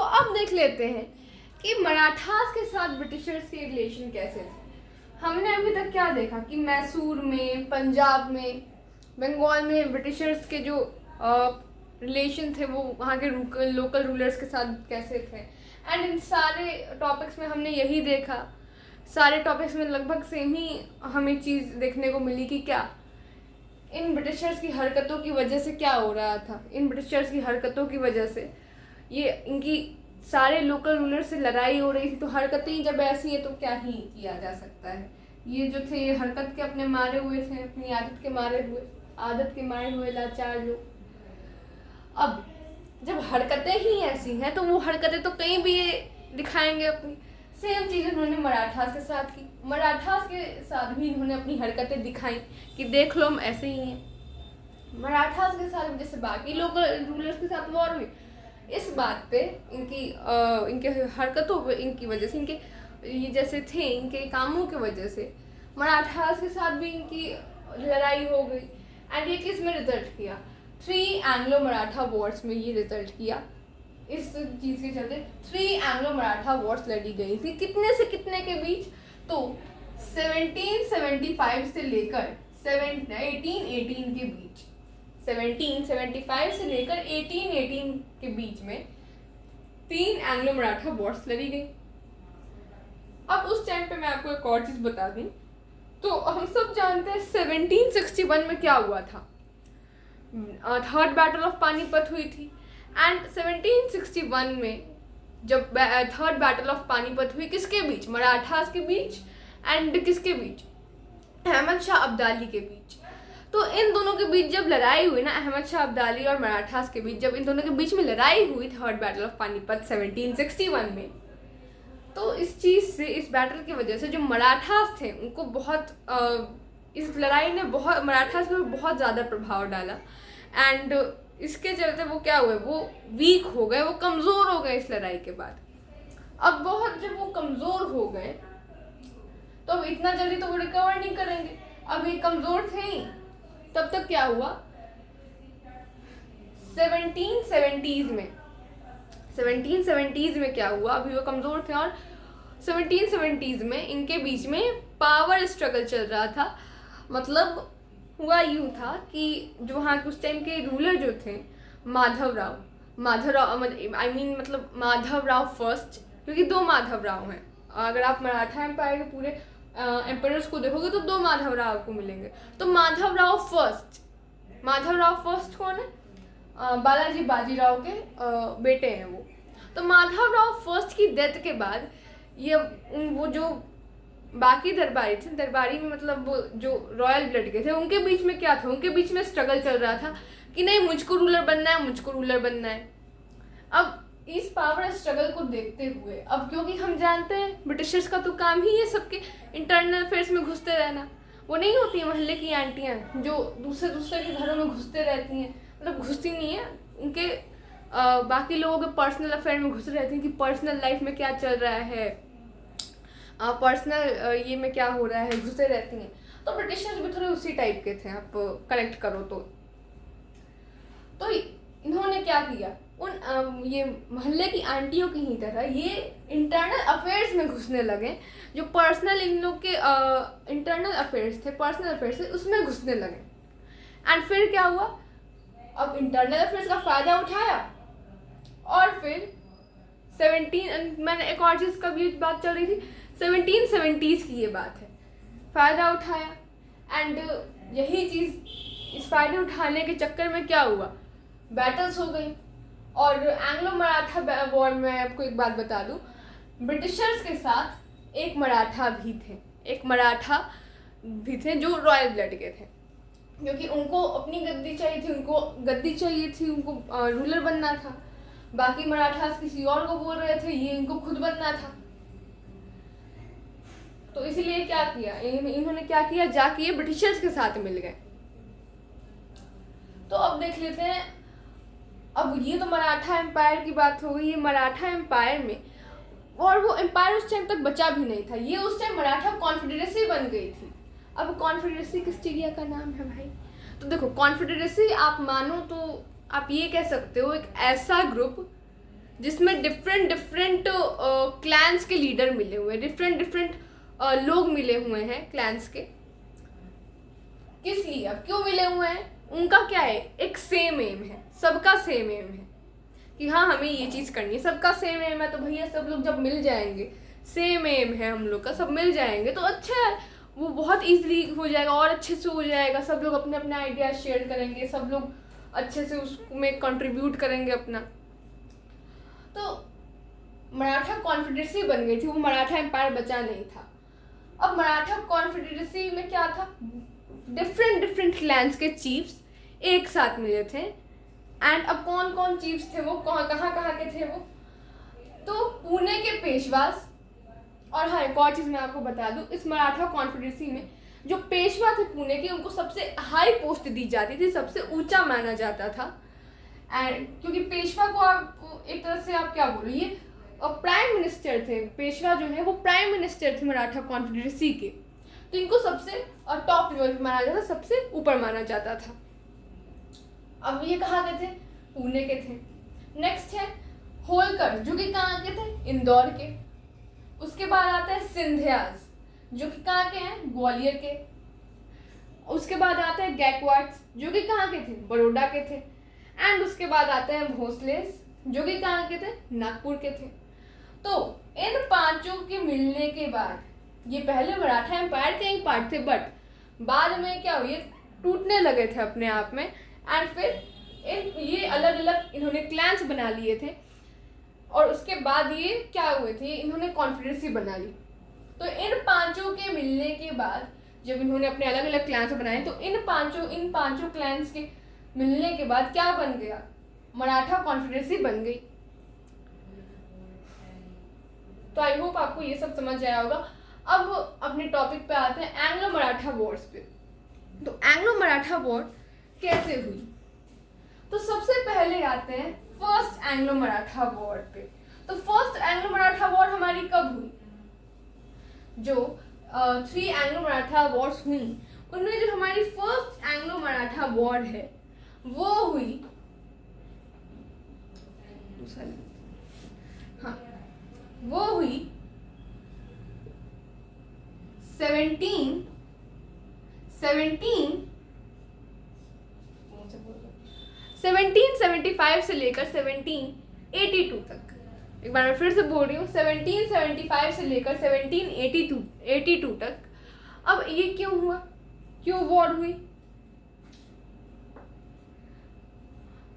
अब देख लेते हैं कि मराठास के साथ ब्रिटिशर्स के रिलेशन कैसे थे। हमने अभी तक क्या देखा कि मैसूर में, पंजाब में, बंगाल में ब्रिटिशर्स के जो रिलेशन थे वो वहाँ के लोकल रूलर्स के साथ कैसे थे। एंड इन सारे टॉपिक्स में हमने यही देखा, सारे टॉपिक्स में लगभग सेम ही हमें चीज़ देखने को मिली कि क्या इन ब्रिटिशर्स की हरकतों की वजह से क्या हो रहा था। इन ब्रिटिशर्स की हरकतों की वजह से ये इनकी सारे लोकल रूलर से लड़ाई हो रही थी। तो हरकतें जब ऐसी है तो क्या ही किया जा सकता है। ये जो थे ये हरकत के अपने मारे हुए थे, अपनी आदत के मारे हुए लाचार लोग। अब जब हरकतें ही ऐसी हैं तो वो हरकतें तो कहीं भी ये दिखाएंगे अपनी। सेम चीज़ उन्होंने मराठास के साथ की। मराठास के साथ भी इन्होंने अपनी हरकतें दिखाई कि देख लो हम ऐसे ही हैं। मराठास के साथ जैसे बाकी लोकल रूलर्स के साथ वॉर हुई, इस बात पे इनके हरकतों पे, इनकी वजह से, इनके ये जैसे थे इनके कामों की वजह से मराठास के साथ भी इनकी लड़ाई हो गई। एंड ये किस में रिजल्ट किया? 3 एंग्लो मराठा वॉर्स में ये रिजल्ट किया। इस चीज़ के चलते 3 एंग्लो मराठा वॉर्स लड़ी गई थी। कितने से कितने के बीच? तो 1775 से लेकर 1818 के बीच, 1775 से लेकर 1818 के बीच में 3 एंग्लो मराठा वॉर्स लड़ी गई। अब उस टाइम पे मैं आपको एक और चीज़ बता दूं, तो हम सब जानते हैं 1761 में क्या हुआ था। थर्ड बैटल ऑफ पानीपत हुई थी। एंड 1761 में जब थर्ड बैटल ऑफ पानीपत हुई, किसके बीच? मराठास के बीच एंड किसके बीच? अहमद शाह अब्दाली के बीच। तो इन दोनों के बीच जब लड़ाई हुई ना, अहमद शाह अब्दाली और मराठास के बीच जब इन दोनों के बीच में लड़ाई हुई थर्ड बैटल ऑफ पानीपत 1761 में, तो इस चीज़ से, इस बैटल की वजह से जो मराठास थे उनको बहुत इस लड़ाई ने बहुत मराठास पर बहुत ज़्यादा प्रभाव डाला। एंड इसके चलते वो क्या हुए, वो वीक हो गए, वो कमज़ोर हो गए इस लड़ाई के बाद। अब बहुत जब वो कमज़ोर हो गए तो अब इतना जल्दी तो वो रिकवर नहीं करेंगे। अब ये कमज़ोर थे ही, तब तक क्या हुआ, 1770s में क्या हुआ, अभी वो कमज़ोर थे और 1770s में इनके बीच में पावर स्ट्रगल चल रहा था। मतलब हुआ यूँ था कि जो वहाँ के उस टाइम के रूलर जो थे माधव राव फर्स्ट, क्योंकि 2 माधव राव हैं। अगर आप मराठा एम्पायर के पूरे एम्परर्स को देखोगे तो 2 माधव राव को मिलेंगे। तो माधव राव फर्स्ट कौन है? बालाजी बाजीराव के बेटे हैं वो। तो माधव राव फर्स्ट की डेथ के बाद ये वो जो बाकी दरबारी में मतलब वो जो रॉयल ब्लड के थे उनके बीच में क्या था, उनके बीच में स्ट्रगल चल रहा था कि नहीं मुझको रूलर बनना है। अब इस पावर स्ट्रगल को देखते हुए, अब क्योंकि हम जानते हैं ब्रिटिशर्स का तो काम ही है सबके इंटरनल अफेयर्स में घुसते रहना। वो नहीं होती है मोहल्ले की आंटियाँ जो दूसरे के घरों में घुसते रहती हैं, मतलब घुसती नहीं है, उनके बाकी लोगों के पर्सनल अफेयर में घुस रहती हैं कि पर्सनल लाइफ में क्या चल रहा है, पर्सनल ये में क्या हो रहा है, घुसे रहती हैं। तो ब्रिटिशर्स भी थोड़े उसी टाइप के थे, आप कनेक्ट करो तो इन्होंने क्या किया, उन ये मोहल्ले की आंटियों की ही तरह ये इंटरनल अफेयर्स में घुसने लगे। जो पर्सनल इन लोग के इंटरनल अफेयर्स थे, पर्सनल अफेयर्स थे, उसमें घुसने लगे। एंड फिर क्या हुआ, अब इंटरनल अफेयर्स का फ़ायदा उठाया और फिर मैंने एक और चीज़ का भी बात चल रही थी, 1770s की ये बात है, फ़ायदा उठाया। एंड यही चीज़, इस फ़ायदे उठाने के चक्कर में क्या हुआ, बैटल्स हो गई। और एंग्लो मराठा वॉर में आपको एक बात बता दूं, ब्रिटिशर्स के साथ एक मराठा भी थे जो रॉयल ब्लड के थे, क्योंकि उनको अपनी गद्दी चाहिए थी, उनको रूलर बनना था। बाकी मराठास किसी और को बोल रहे थे, ये इनको खुद बनना था। तो इसीलिए क्या किया इन्होंने, क्या किया, जाके ये ब्रिटिशर्स के साथ मिल गए। तो अब देख लेते हैं, अब ये तो मराठा एम्पायर की बात हो गई। ये मराठा एम्पायर में, और वो एम्पायर उस टाइम तक बचा भी नहीं था, ये उस टाइम मराठा कॉन्फेडरेसी बन गई थी। अब कॉन्फेडरेसी किस चिड़िया का नाम है भाई? तो देखो, कॉन्फेडरेसी आप मानो तो आप ये कह सकते हो एक ऐसा ग्रुप जिसमें डिफरेंट डिफरेंट क्लैंस के लीडर मिले हुए हैं, डिफरेंट डिफरेंट लोग मिले हुए हैं क्लैंस के। किस लिए, अब क्यों मिले हुए हैं? उनका क्या है, एक सेम एम है, सबका सेम एम है कि हाँ हमें ये चीज़ करनी है, सबका सेम एम है। तो भैया सब लोग जब मिल जाएंगे, सेम एम है हम लोग का, सब मिल जाएंगे तो अच्छा है, वो बहुत ईजिली हो जाएगा और अच्छे से हो जाएगा। सब लोग अपने अपने आइडियाज शेयर करेंगे, सब लोग अच्छे से उसमें कंट्रीब्यूट करेंगे अपना। तो मराठा कॉन्फेडरेसी बन गई थी, वो मराठा एम्पायर बचा नहीं था। अब मराठा कॉन्फेडरेसी में क्या था, डिफरेंट डिफरेंट क्लैंस के चीफ्स एक साथ मिले थे। एंड अब कौन कौन चीफ्स थे वो, कहाँ के थे वो, तो पुणे के पेशवास। और हाँ, एक और चीज़ मैं आपको बता दूं, इस मराठा कॉन्फेडरेसी में जो पेशवा थे पुणे के, उनको सबसे हाई पोस्ट दी जाती थी, सबसे ऊंचा माना जाता था। एंड क्योंकि पेशवा को आप एक तरह से आप क्या बोलिए, प्राइम मिनिस्टर थे, पेशवा जो है वो प्राइम मिनिस्टर थे मराठा कॉन्फेडरेसी के, तो इनको सबसे टॉप लेवल पे माना जाता, सबसे ऊपर माना जाता था। अब ये कहाँ के थे, पुणे के थे। नेक्स्ट है होलकर, जो कि कहाँ के थे, इंदौर के। उसके बाद आता है सिंधियाज, जो कि कहाँ के हैं, ग्वालियर के। उसके बाद आता है गैकवाड्स, जो कि कहाँ के थे, बड़ौदा के थे। एंड उसके बाद आते हैं भोसलेस, जो कि कहाँ के थे, नागपुर के थे। तो इन पांचों के मिलने के बाद, ये पहले मराठा एम्पायर के एक पार्ट थे, बट बाद में क्या हुई, टूटने लगे थे अपने आप में। एंड फिर ये अलग अलग इन्होंने क्लैंस बना लिए थे, और उसके बाद ये क्या हुए थे, इन्होंने कॉन्फेडरेसी बना ली। तो इन पांचों के मिलने के बाद, जब इन्होंने अपने अलग अलग क्लैंस बनाए, तो इन पांचों क्लैंस के मिलने के बाद क्या बन गया, मराठा कॉन्फेडरेसी बन गई। तो आई होप आपको ये सब समझ आया होगा। अब अपने टॉपिक पे आते हैं, एंग्लो मराठा वॉर्स पे। तो एंग्लो मराठा वॉर कैसे हुई, तो सबसे पहले आते हैं फर्स्ट एंग्लो मराठा वॉर पे। तो फर्स्ट एंग्लो मराठा वॉर हमारी कब हुई, जो 3 एंग्लो मराठा वॉर्स हुई, उनमें जो हमारी फर्स्ट एंग्लो मराठा वॉर है वो हुई, हाँ वो हुई 1775 से लेकर 1782 तक। एक बार मैं फिर से बोल रही हूँ, 1775 से लेकर 1782 तक। अब ये क्यों हुआ, क्यों वॉर हुई,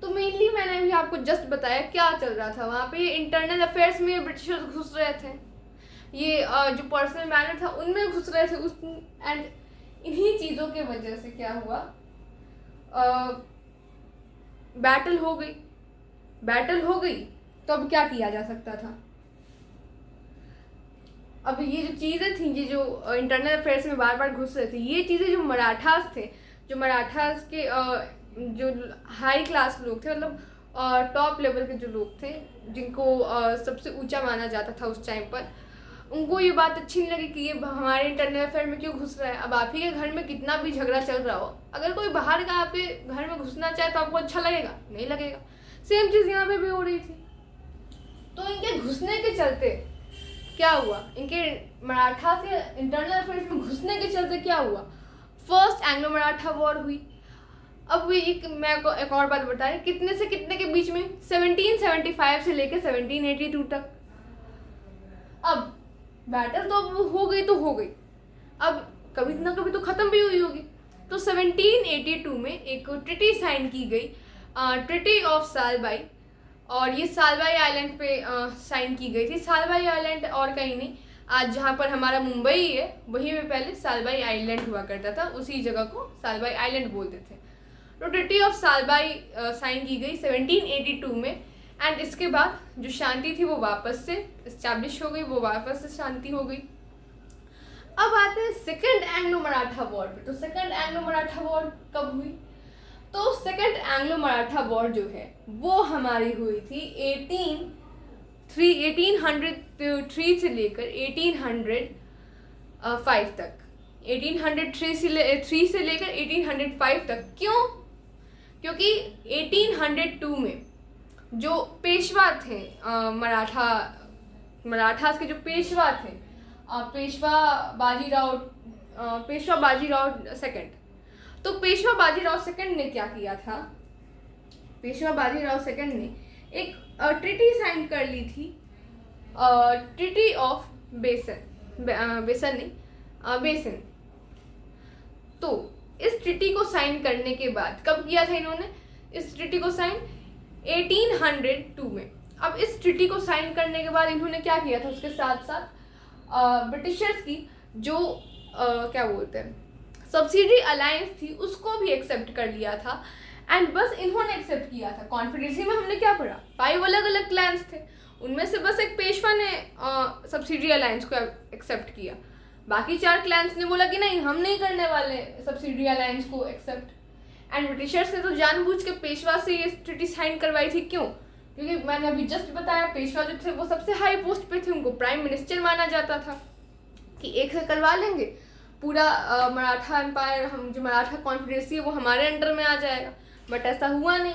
तो मेनली मैंने भी आपको जस्ट बताया क्या चल रहा था वहाँ पे। इंटरनल अफेयर्स में ब्रिटिशर्स घुस रहे थे, ये जो पर्सनल मैटर था उनमें घुस रहे थे उस, एंड इन्हीं चीज़ों के वजह से क्या हुआ, बैटल हो गई। तो अब क्या किया जा सकता था, अब ये जो चीज़ें थी, ये जो इंटरनल अफेयर्स में बार बार घुस रहे थे, ये चीज़ें जो मराठास थे, जो मराठास के जो हाई क्लास लोग थे, मतलब टॉप लेवल के जो लोग थे, जिनको सबसे ऊंचा माना जाता था उस टाइम पर, उनको ये बात अच्छी नहीं लगी कि ये हमारे इंटरनल अफेयर में क्यों घुस रहा है। अब आप ही के घर में कितना भी झगड़ा चल रहा हो, अगर कोई बाहर का आपके घर में घुसना चाहे तो आपको अच्छा लगेगा, नहीं लगेगा। सेम चीज़ यहाँ पे भी हो रही थी। तो इनके घुसने के चलते क्या हुआ, इनके मराठा से इंटरनल अफेयर्स में घुसने के चलते क्या हुआ, फर्स्ट एंग्लो मराठा वॉर हुई। अब मैं एक और बात बता रही, कितने से कितने के बीच में, 1775 से लेकर 1782 तक। अब बैटल तो अब हो गई, अब कभी ना कभी तो खत्म भी हुई होगी। तो 1782 में एक ट्रिटी साइन की गई, ट्रिटी ऑफ सालबाई, और ये सालबाई आइलैंड पे साइन की गई थी। सालबाई आइलैंड और कहीं नहीं, आज जहाँ पर हमारा मुंबई है वहीं पे पहले सालबाई आइलैंड हुआ करता था, उसी जगह को सालबाई आइलैंड बोलते थे। तो ट्रिटी ऑफ सालबाई साइन की गई 1782 में। एंड इसके बाद जो शांति थी वो वापस से इस्टेब्लिश हो गई, वो वापस से शांति हो गई। अब आते हैं सेकंड एंग्लो मराठा वॉर पे। तो सेकंड एंग्लो मराठा वॉर कब हुई, तो सेकंड एंग्लो मराठा वॉर जो है वो हमारी हुई थी 1803 से लेकर 1805 तक। 1803 से लेकर 1805 तक। क्यों, क्योंकि 1802 में जो पेशवा थे मराठास के जो पेशवा थे, पेशवा बाजीराव सेकंड। तो पेशवा बाजीराव सेकंड ने क्या किया था, पेशवा बाजीराव सेकंड ने एक ट्रीटी साइन कर ली थी, ट्रीटी ऑफ बेसन। तो इस ट्रीटी को साइन करने के बाद कब किया था इन्होंने इस ट्रीटी को साइन? 1802 में। अब इस ट्रीटी को साइन करने के बाद इन्होंने क्या किया था, उसके साथ साथ ब्रिटिशर्स की जो क्या बोलते हैं सब्सिडी अलायंस थी उसको भी एक्सेप्ट कर लिया था। एंड बस इन्होंने एक्सेप्ट किया था। कॉन्फेडरेसी में हमने क्या पढ़ा, 5 अलग अलग क्लैंस थे, उनमें से बस एक पेशवा ने सब्सिडी अलायंस को एक्सेप्ट किया। बाकी 4 क्लैंस ने बोला कि नहीं, हम नहीं करने वाले सब्सिडी अलायंस को एक्सेप्ट। एंड ब्रिटिशर्स ने तो जानबूझ के पेशवा से ये ट्रीटी साइन करवाई थी। क्यों? क्योंकि मैंने अभी जस्ट बताया, पेशवा जो थे वो सबसे हाई पोस्ट पे थे, उनको प्राइम मिनिस्टर माना जाता था कि एक से करवा लेंगे पूरा मराठा एम्पायर, हम जो मराठा कॉन्फेडरेसी है वो हमारे अंडर में आ जाएगा। बट ऐसा हुआ नहीं।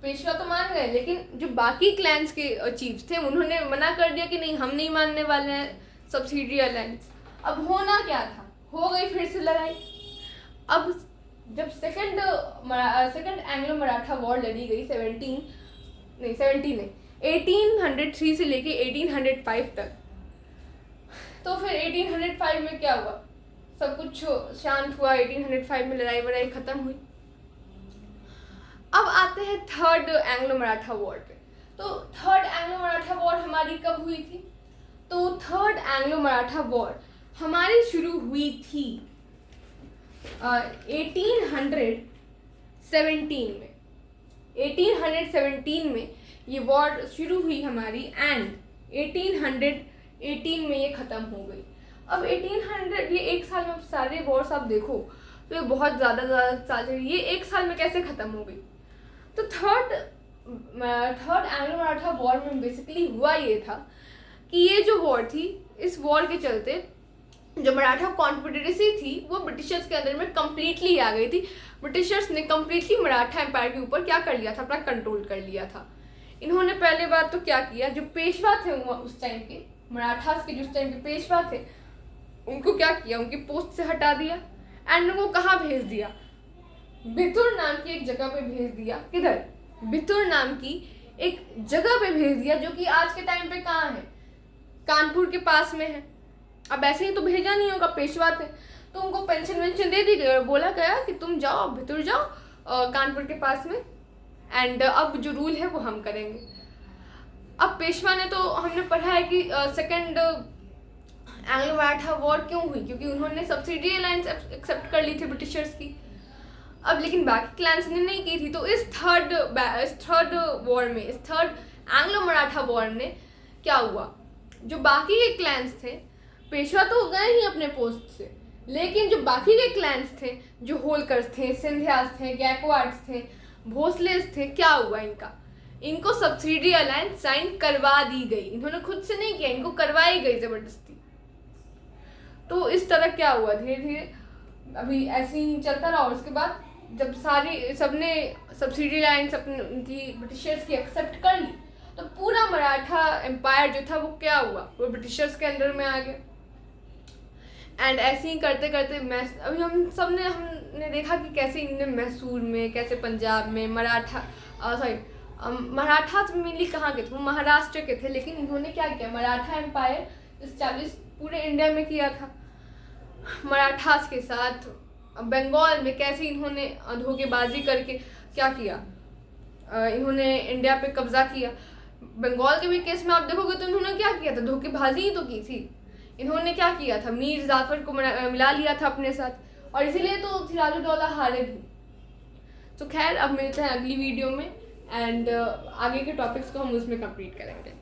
पेशवा तो मान गए, लेकिन जो बाकी क्लैंस के चीफ्स थे उन्होंने मना कर दिया कि नहीं, हम नहीं मानने वाले हैं सब्सिडी अलायंस। अब होना क्या था, हो गई फिर से लड़ाई। अब जब सेकंड एंग्लो मराठा वॉर लड़ी गई 1803 से लेके 1805 तक, तो फिर 1805 में क्या हुआ, सब कुछ शांत हुआ। 1805 में लड़ाई वड़ाई खत्म हुई। अब आते हैं थर्ड एंग्लो मराठा वॉर पे। तो थर्ड एंग्लो मराठा वॉर हमारी कब हुई थी? तो थर्ड एंग्लो मराठा वॉर हमारी शुरू हुई थी 1817 में। 1817 में ये वॉर शुरू हुई हमारी एंड 1818 में ये ख़त्म हो गई। अब 1800 ये एक साल में सारे वॉर्स आप देखो तो ये बहुत ज़्यादा साल, ये एक साल में कैसे ख़त्म हो गई? तो थर्ड एंग्लो मराठा वॉर में बेसिकली हुआ ये था कि ये जो वॉर थी, इस वॉर के चलते जो मराठा कॉन्फेडरेसी थी वो ब्रिटिशर्स के अंदर में कम्प्लीटली आ गई थी। ब्रिटिशर्स ने कम्प्लीटली मराठा एम्पायर के ऊपर क्या कर लिया था, अपना कंट्रोल कर लिया था। इन्होंने पहले बात तो क्या किया, जो पेशवा थे उस टाइम के मराठास के, जो उस टाइम के पेशवा थे, उनको क्या किया, उनकी पोस्ट से हटा दिया एंड उनको कहाँ भेज दिया, बितुर नाम की एक जगह पे भेज दिया। किधर? बितुर नाम की एक जगह पे भेज दिया, जो कि आज के टाइम पे कहाँ है, कानपुर के पास में है। अब ऐसे ही तो भेजा नहीं होगा, पेशवा थे तो उनको पेंशन वेंशन दे दी गई और बोला गया कि तुम जाओ, भितुर जाओ कानपुर के पास में, एंड अब जो रूल है वो हम करेंगे। अब पेशवा ने, तो हमने पढ़ा है कि सेकंड एंग्लो मराठा वॉर क्यों हुई, क्योंकि उन्होंने सब्सिडी अलायंस एक्सेप्ट कर ली थी ब्रिटिशर्स की। अब लेकिन बाकी क्लैंस ने नहीं की थी। तो इस थर्ड वॉर में, इस थर्ड एंग्लो मराठा वॉर ने क्या हुआ, जो बाकी के क्लैंस थे, पेशवा तो गए ही अपने पोस्ट से, लेकिन जो बाकी के क्लैंस थे, जो होलकर्स थे, सिंधियास थे, गैकवाड्स थे, भोसलेस थे, क्या हुआ, इनको सब्सिडी अलायंस साइन करवा दी गई। इन्होंने खुद से नहीं किया, इनको करवाई गई जबरदस्ती। तो इस तरह क्या हुआ, धीरे धीरे अभी ऐसे ही चलता रहा। और उसके बाद जब सबने सब्सिडी अलायंस अपनी उनकी ब्रिटिशर्स की एक्सेप्ट कर ली, तो पूरा मराठा एम्पायर जो था वो क्या हुआ, वो ब्रिटिशर्स के अंडर में आ गया। एंड ऐसे ही करते करते अभी हमने देखा कि कैसे इनने मैसूर में, कैसे पंजाब में मराठास मेनली कहाँ के थे, वो महाराष्ट्र के थे, लेकिन इन्होंने क्या किया, मराठा एम्पायर इस्टेब्लिश पूरे इंडिया में किया था। मराठास के साथ बंगाल में कैसे इन्होंने धोखेबाजी करके क्या किया, इन्होंने इंडिया पे कब्जा किया। बंगाल के भी केस में आप देखोगे तो इन्होंने क्या किया था, धोखेबाजी ही तो की थी। इन्होंने क्या किया था, मीर जाफर को मिला लिया था अपने साथ, और इसीलिए तो सिराजुद्दौला हारे भी। तो खैर, अब मिलते हैं अगली वीडियो में एंड आगे के टॉपिक्स को हम उसमें कंप्लीट करेंगे।